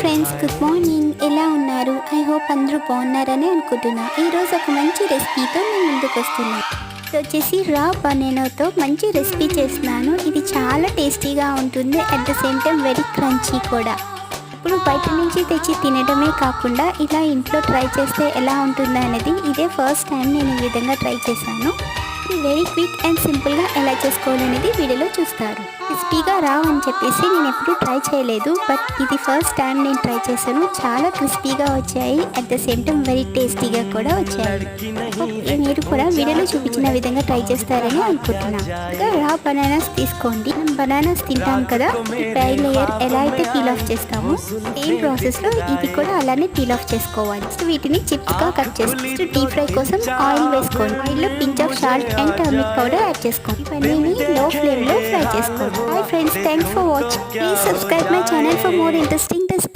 Friends, good morning. ఎలా ఉన్నారు? I hope అందరూ బాగున్నారని అనుకుంటున్నా. ఈరోజు ఒక మంచి రెసిపీతో నేను ముందుకు వస్తున్నాను. ఇది వచ్చేసి రా బనానాతో మంచి రెసిపీ చేస్తున్నాను. ఇది చాలా టేస్టీగా ఉంటుంది, at the same time very crunchy కూడా. ఇప్పుడు బయట నుంచి తెచ్చి తినడమే కాకుండా ఇలా ఇంట్లో ట్రై చేస్తే ఎలా ఉంటుందో అనేది ఇదే ఫస్ట్ టైం నేను ఈ విధంగా ట్రై చేశాను. ఇది వెరీ క్విక్ అండ్ సింపుల్గా ఎలా చేసుకోవాలనేది వీడియోలో చూస్తారు. క్రిస్పీగా రావు అని చెప్పేసి నేను ఎప్పుడూ ట్రై చేయలేదు, బట్ ఇది ఫస్ట్ టైం నేను ట్రై చేశాను. చాలా క్రిస్పీగా వచ్చాయి, at the same time very టేస్టీగా కూడా వచ్చాయి. మీరు కూడా వీడియోలో చూపించిన విధంగా ట్రై చేస్తారని అనుకుంటున్నాను. ఇంకా రా బనానాస్ తీసుకోండి. మనం బనానాస్ తింటాం కదా, డ్రై లేయర్ ఎలా అయితే పీల్ ఆఫ్ చేస్తామో సేమ్ ప్రాసెస్లో ఇది కూడా అలానే పీల్ ఆఫ్ చేసుకోవాలి. వీటిని చిప్స్గా కట్ చేసి డీప్ ఫ్రై కోసం ఆయిల్ వేసుకోండి. ఆయిల్లో pinch of salt and turmeric powder add చేసుకోండి. ఇవన్నీ లో ఫ్లేమ్లో ఫ్రై చేసుకోండి. Hi friends, thanks for watching. Please subscribe my channel for more interesting recipes.